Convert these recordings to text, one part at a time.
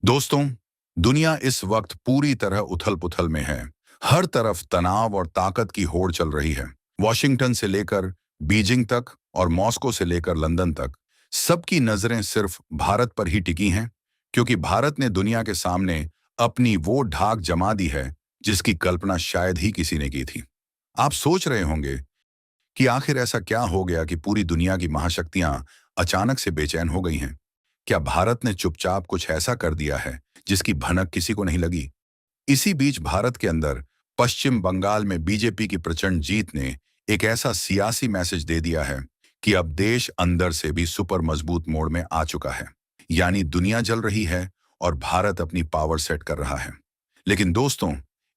दोस्तों, दुनिया इस वक्त पूरी तरह उथल-पुथल में है। हर तरफ तनाव और ताकत की होड़ चल रही है। वॉशिंगटन से लेकर बीजिंग तक और मॉस्को से लेकर लंदन तक, सबकी नजरें सिर्फ भारत पर ही टिकी हैं, क्योंकि भारत ने दुनिया के सामने अपनी वो ढाक जमा दी है, जिसकी कल्पना शायद ही किसी ने की थी। आप सोच रहे होंगे कि आखिर ऐसा क्या हो गया कि पूरी दुनिया की महाशक्तियां अचानक से बेचैन हो गई हैं? क्या भारत ने चुपचाप कुछ ऐसा कर दिया है जिसकी भनक किसी को नहीं लगी? इसी बीच भारत के अंदर पश्चिम बंगाल में बीजेपी की प्रचंड जीत ने एक ऐसा सियासी मैसेज दे दिया है कि अब देश अंदर से भी सुपर मजबूत मोड में आ चुका है। यानी दुनिया जल रही है और भारत अपनी पावर सेट कर रहा है। लेकिन दोस्तों,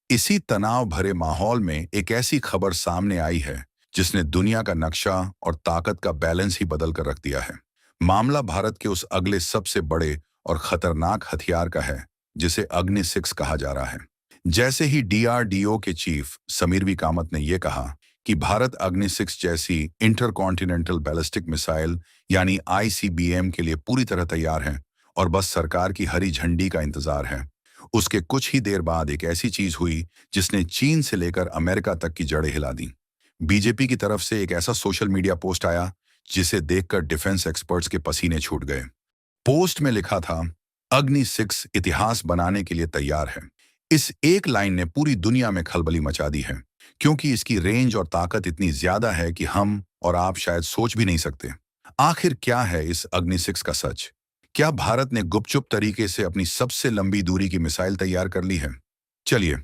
इसी तनाव भरे माहौल में एक ऐसी खबर सामने आई है जिसने दुनिया का नक्शा और ताकत का बैलेंस ही बदल कर रख दिया है। मामला भारत के उस अगले सबसे बड़े और खतरनाक हथियार का है, जिसे अग्नि 6 कहा जा रहा है। जैसे ही डीआरडीओ के चीफ समीरवी कामत ने यह कहा कि भारत अग्नि 6 जैसी इंटरकॉन्टिनेंटल बैलिस्टिक मिसाइल यानी आईसीबीएम के लिए पूरी तरह तैयार है और बस सरकार की हरी झंडी का इंतजार है, उसके कुछ ही देर बाद एक ऐसी चीज हुई जिसने चीन से लेकर अमेरिका तक की जड़ें हिला दी। बीजेपी की तरफ से एक ऐसा सोशल मीडिया पोस्ट आया जिसे देखकर डिफेंस एक्सपर्ट्स के पसीने छूट गए। पोस्ट में लिखा था, अग्नि 6 इतिहास बनाने के लिए तैयार है। इस एक लाइन ने पूरी दुनिया में खलबली मचा दी है, क्योंकि इसकी रेंज और ताकत इतनी ज्यादा है कि हम और आप शायद सोच भी नहीं सकते। आखिर क्या है इस अग्नि 6 का सच? क्या भारत ने गुपचुप तरीके से अपनी सबसे लंबी दूरी की मिसाइल तैयार कर ली है? चलिए,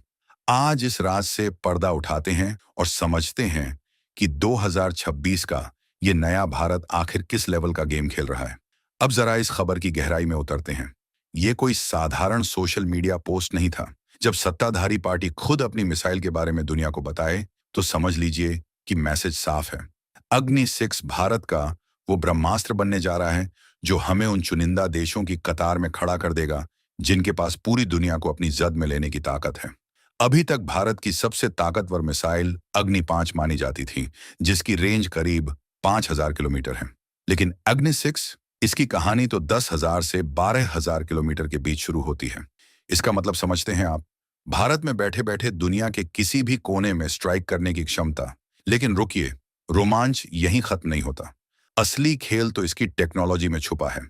आज इस राज से पर्दा उठाते हैं और समझते हैं कि 2026 का ये नया भारत आखिर किस लेवल का गेम खेल रहा है। अब जरा इस खबर की गहराई में उतरते हैं। ये कोई साधारण सोशल मीडिया पोस्ट नहीं था। जब सत्ताधारी पार्टी खुद अपनी मिसाइल के बारे में दुनिया को बताए, तो समझ लीजिए कि मैसेज साफ है। अग्नि 6 भारत का वो ब्रह्मास्त्र बनने जा रहा है जो हमें उन चुनिंदा देशों की कतार में खड़ा कर देगा जिनके पास पूरी दुनिया को अपनी जद में लेने की ताकत है। अभी तक भारत की सबसे ताकतवर मिसाइल अग्नि 5 मानी जाती थी, जिसकी रेंज करीब 5000 किलोमीटर है। लेकिन अग्नि 6, इसकी कहानी तो 10,000 से 12,000 किलोमीटर के बीच शुरू होती है। इसका मतलब समझते हैं आप? भारत में बैठे बैठे दुनिया के किसी भी कोने में स्ट्राइक करने की क्षमता। लेकिन रुकिए, रोमांच यहीं खत्म नहीं होता। असली खेल तो इसकी टेक्नोलॉजी में छुपा है।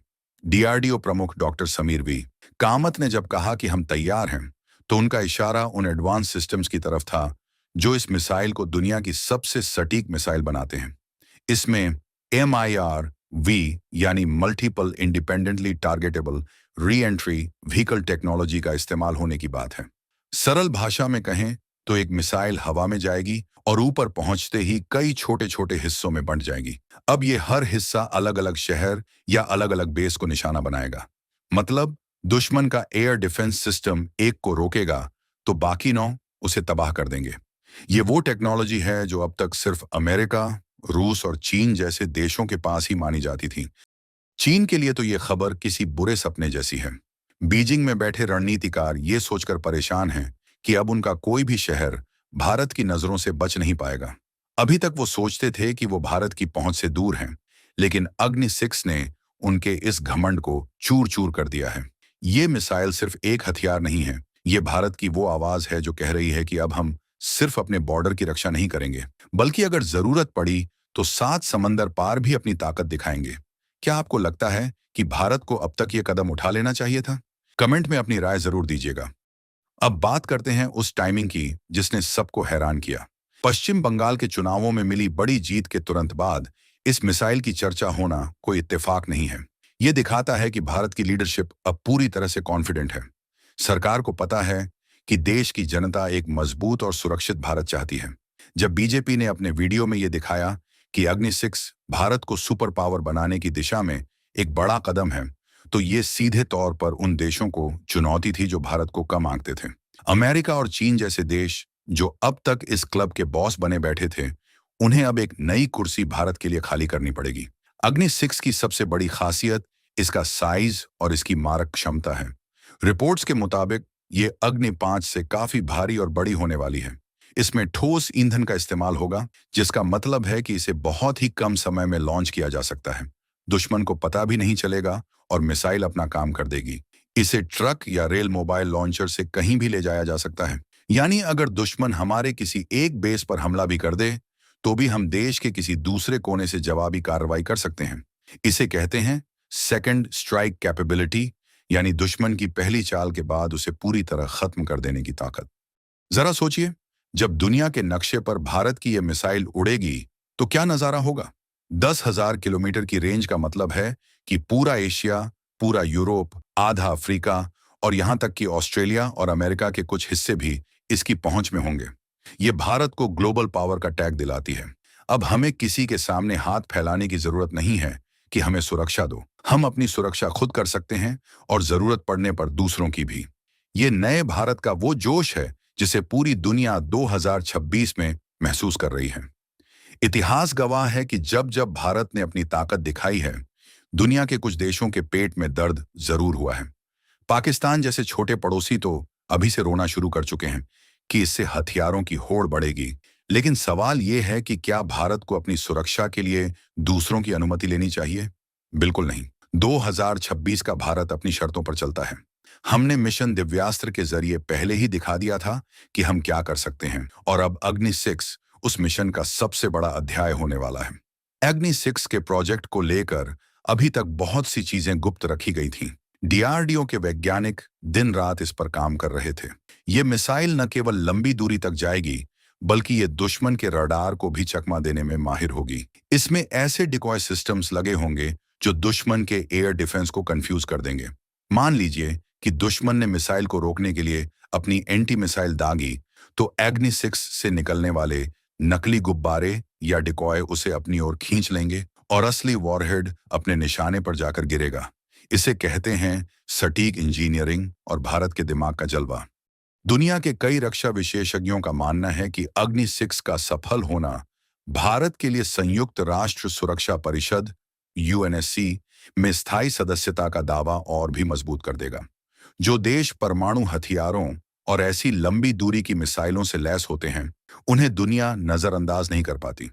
डीआरडीओ प्रमुख डॉक्टर समीर वी कामत ने जब कहा कि हम तैयार हैं, तो उनका इशारा उन एडवांस सिस्टम्स की तरफ था जो इस मिसाइल को दुनिया की सबसे सटीक मिसाइल बनाते हैं। इसमें MIR-V यानी multiple independently targetable re entry vehicle technology का इस्तेमाल होने की बात है। सरल भाषा में कहें तो एक मिसाइल हवा में जाएगी और ऊपर पहुंचते ही कई छोटे छोटे हिस्सों में बंट जाएगी। अब ये हर हिस्सा अलग अलग शहर या अलग अलग बेस को निशाना बनाएगा। मतलब दुश्मन का एयर डिफेंस सिस्टम एक को रोकेगा तो बाकी 9 उसे तबाह कर देंगे। ये वो टेक्नोलॉजी है जो अब तक सिर्फ अमेरिका, रूस और चीन जैसे देशों के पास ही मानी जाती थी। चीन के लिए तो ये खबर किसी बुरे सपने जैसी है। बीजिंग में बैठे रणनीतिकार ये सोचकर परेशान हैं कि अब उनका कोई भी शहर भारत की नजरों से बच नहीं पाएगा। अभी तक वो सोचते थे कि वो भारत की पहुंच से दूर हैं, लेकिन अग्नि 6 ने उनके इस घमंड को चूर चूर कर दिया है। ये मिसाइल सिर्फ एक हथियार नहीं है, ये भारत की वो आवाज है जो कह रही है कि अब हम सिर्फ अपने बॉर्डर की रक्षा नहीं करेंगे, बल्कि अगर जरूरत पड़ी तो 7 समंदर पार भी अपनी ताकत दिखाएंगे। क्या आपको लगता है कि भारत को अब तक ये कदम उठा लेना चाहिए था? कमेंट में अपनी राय जरूर दीजिएगा। अब बात करते हैं उस टाइमिंग की जिसने सबको हैरान किया। पश्चिम बंगाल के चुनावों में मिली बड़ी जीत के तुरंत बाद इस मिसाइल की चर्चा होना कोई इत्तेफाक नहीं है। ये दिखाता है कि भारत की लीडरशिप अब पूरी तरह से कॉन्फिडेंट है। सरकार को पता है कि देश की जनता एक मजबूत और सुरक्षित भारत चाहती है। जब बीजेपी ने अपने वीडियो में ये दिखाया कि अग्नि 6 भारत को सुपर पावर बनाने की दिशा में एक बड़ा कदम है, तो ये सीधे तौर पर उन देशों को चुनौती थी जो भारत को कम आंकते थे। अमेरिका और चीन जैसे देश जो अब तक इस क्लब के बॉस बने बैठे थे, उन्हें अब एक नई कुर्सी भारत के लिए खाली करनी पड़ेगी। अग्नि 6 की सबसे बड़ी खासियत इसका साइज और इसकी मारक क्षमता है। रिपोर्ट्स के मुताबिक ये अग्नि 5 से काफी भारी और बड़ी होने वाली है। इसमें ठोस ईंधन का इस्तेमाल होगा, जिसका मतलब है कि इसे बहुत ही कम समय में लॉन्च किया जा सकता है। दुश्मन को पता भी नहीं चलेगा और मिसाइल अपना काम कर देगी। इसे ट्रक या रेल मोबाइल लॉन्चर से कहीं भी ले जाया जा सकता है। यानी अगर दुश्मन हमारे किसी एक बेस पर हमला भी कर दे, तो भी हम देश के किसी दूसरे कोने से जवाबी कार्रवाई कर सकते हैं। इसे कहते हैं सेकंड स्ट्राइक कैपेबिलिटी, यानी दुश्मन की पहली चाल के बाद उसे पूरी तरह खत्म कर देने की ताकत। जरा सोचिए, जब दुनिया के नक्शे पर भारत की यह मिसाइल उड़ेगी तो क्या नजारा होगा। 10,000 किलोमीटर की रेंज का मतलब है कि पूरा एशिया, पूरा यूरोप, आधा अफ्रीका और यहां तक कि ऑस्ट्रेलिया और अमेरिका के कुछ हिस्से भी इसकी पहुंच में होंगे। ये भारत को ग्लोबल पावर का टैग दिलाती है। अब हमें किसी के सामने हाथ फैलाने की जरूरत नहीं है कि हमें सुरक्षा दो। हम अपनी सुरक्षा खुद कर सकते हैं और जरूरत पड़ने पर दूसरों की भी। ये नए भारत का वो जोश है जिसे पूरी दुनिया 2026 में महसूस कर रही है। इतिहास गवाह है कि जब जब भारत ने अपनी ताकत दिखाई है, दुनिया के कुछ देशों के पेट में दर्द जरूर हुआ है। पाकिस्तान जैसे छोटे पड़ोसी तो अभी से रोना शुरू कर चुके हैं कि इससे हथियारों की होड़ बढ़ेगी। लेकिन सवाल यह है कि क्या भारत को अपनी सुरक्षा के लिए दूसरों की अनुमति लेनी चाहिए? बिल्कुल नहीं। 2026 का भारत अपनी शर्तों पर चलता है। हमने मिशन दिव्यास्त्र के जरिए पहले ही दिखा दिया था कि हम क्या कर सकते हैं, और अब अग्नि 6 उस मिशन का सबसे बड़ा अध्याय होने वाला है। अग्नि 6 के प्रोजेक्ट को लेकर अभी तक बहुत सी चीजें गुप्त रखी गई थीं। डीआरडीओ के वैज्ञानिक दिन रात इस पर काम कर रहे थे। ये मिसाइल न केवल लंबी दूरी तक जाएगी, बल्कि ये दुश्मन के रडार को भी चकमा देने में माहिर होगी। इसमें ऐसे डिकॉय सिस्टम्स लगे होंगे जो दुश्मन के एयर डिफेंस को कंफ्यूज कर देंगे। मान लीजिए कि दुश्मन ने मिसाइल को रोकने के लिए अपनी एंटी मिसाइल दागी, तो अग्नि 6 से निकलने वाले नकली गुब्बारे या डिकॉय उसे अपनी ओर खींच लेंगे और असली वॉरहेड अपने निशाने पर जाकर गिरेगा। इसे कहते हैं सटीक इंजीनियरिंग और भारत के दिमाग का जलवा। दुनिया के कई रक्षा विशेषज्ञों का मानना है कि अग्नि 6 का सफल होना भारत के लिए संयुक्त राष्ट्र सुरक्षा परिषद यूएनएससी में स्थायी सदस्यता का दावा और भी मजबूत कर देगा। जो देश परमाणु हथियारों और ऐसी लंबी दूरी की मिसाइलों से लैस होते हैं, उन्हें दुनिया नजरअंदाज नहीं कर पाती।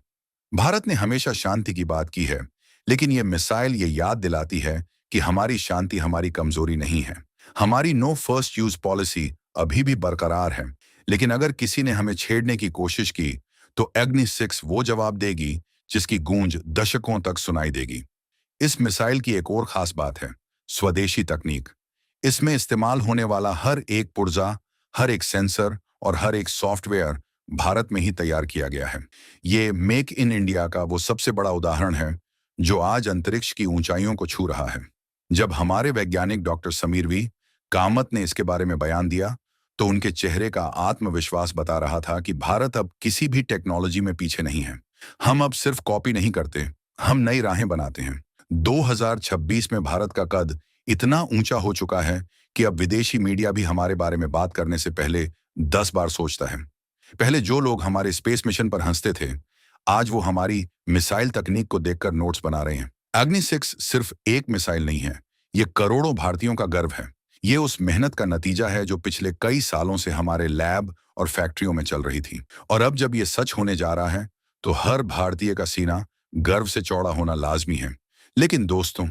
भारत ने हमेशा शांति की बात की है, लेकिन यह मिसाइल ये याद दिलाती है कि हमारी शांति हमारी कमजोरी नहीं है। हमारी नो फर्स्ट यूज पॉलिसी अभी भी बरकरार है, लेकिन अगर किसी ने हमें छेड़ने की कोशिश की तो अग्नि 6 वो जवाब देगी जिसकी गूंज दशकों तक सुनाई देगी। इस मिसाइल की एक और खास बात है स्वदेशी तकनीक। इसमें इस्तेमाल होने वाला हर एक पुर्जा, हर एक सेंसर और हर एक सॉफ्टवेयर भारत में ही तैयार किया गया है। ये मेक इन इंडिया का वो सबसे बड़ा उदाहरण है जो आज अंतरिक्ष की ऊंचाइयों को छू रहा है। जब हमारे वैज्ञानिक डॉक्टर समीर वी कामत ने इसके बारे में बयान दिया, तो उनके चेहरे का आत्मविश्वास बता रहा था कि भारत अब किसी भी टेक्नोलॉजी में पीछे नहीं है। हम अब सिर्फ कॉपी नहीं करते, हम नई राहें बनाते हैं। 2026 में भारत का कद इतना ऊंचा हो चुका है कि अब विदेशी मीडिया भी हमारे बारे में बात करने से पहले 10 बार सोचता है। पहले जो लोग हमारे स्पेस मिशन पर हंसते थे, आज वो हमारी मिसाइल तकनीक को देखकर नोट्स बना रहे हैं। अग्नि 6 सिर्फ एक मिसाइल नहीं है, ये करोड़ों भारतीयों का गर्व है। ये उस मेहनत का नतीजा है जो पिछले कई सालों से हमारे लैब और फैक्ट्रियों में चल रही थी। और अब जब ये सच होने जा रहा है, तो हर भारतीय का सीना गर्व से चौड़ा होना लाजमी है। लेकिन दोस्तों,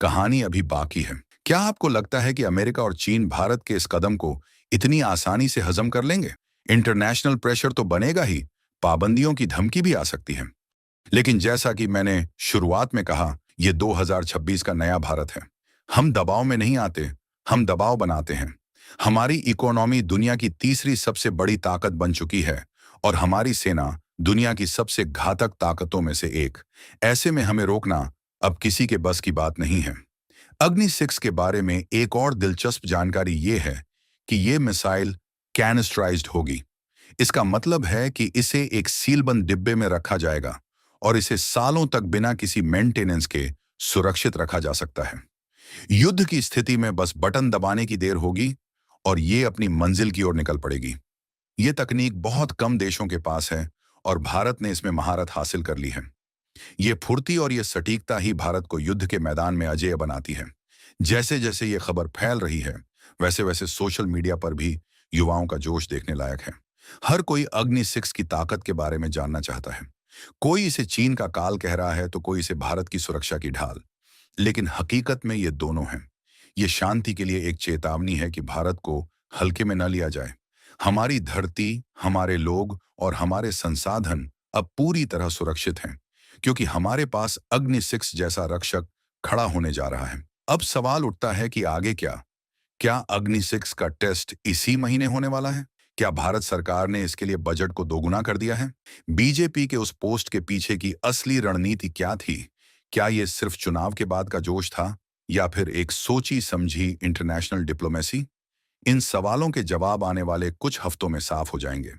कहानी अभी बाकी है। क्या आपको लगता है कि अमेरिका और चीन भारत के इस कदम को इतनी आसानी से हजम कर लेंगे? इंटरनेशनल प्रेशर तो बनेगा ही, पाबंदियों की धमकी भी आ सकती है। लेकिन जैसा कि मैंने शुरुआत में कहा, यह 2026 का नया भारत है। हम दबाव में नहीं आते, हम दबाव बनाते हैं। हमारी इकोनॉमी दुनिया की तीसरी सबसे बड़ी ताकत बन चुकी है और हमारी सेना दुनिया की सबसे घातक ताकतों में से एक। ऐसे में हमें रोकना अब किसी के बस की बात नहीं है। अग्नि 6 के बारे में एक और दिलचस्प जानकारी ये है कि ये मिसाइल कैनिस्टराइज्ड होगी। इसका मतलब है कि इसे एक सीलबंद डिब्बे में रखा जाएगा और इसे सालों तक बिना किसी मेंटेनेंस के सुरक्षित रखा जा सकता है। युद्ध की स्थिति में बस बटन दबाने की देर होगी और ये अपनी मंजिल की ओर निकल पड़ेगी। ये तकनीक बहुत कम देशों के पास है और भारत ने इसमें महारत हासिल कर ली है। ये फुर्ती और ये सटीकता ही भारत को युद्ध के मैदान में अजेय बनाती है। जैसे जैसे ये खबर फैल रही है, वैसे वैसे सोशल मीडिया पर भी युवाओं का जोश देखने लायक है। हर कोई अग्नि 6 की ताकत के बारे में जानना चाहता है। कोई इसे चीन का काल कह रहा है, तो कोई इसे भारत की सुरक्षा की ढाल। लेकिन हकीकत में ये दोनों हैं। ये शांति के लिए एक चेतावनी है कि भारत को हल्के में न लिया जाए। हमारी धरती, हमारे लोग और हमारे संसाधन अब पूरी तरह सुरक्षित हैं, क्योंकि हमारे पास अग्नि 6 जैसा रक्षक खड़ा होने जा रहा है। अब सवाल उठता है कि आगे क्या? क्या अग्नि 6 का टेस्ट इसी महीने होने वाला है? क्या भारत सरकार ने इसके लिए बजट को दोगुना कर दिया है? बीजेपी के उस पोस्ट के पीछे की असली रणनीति क्या थी? क्या ये सिर्फ चुनाव के बाद का जोश था या फिर एक सोची समझी इंटरनेशनल डिप्लोमेसी? इन सवालों के जवाब आने वाले कुछ हफ्तों में साफ हो जाएंगे।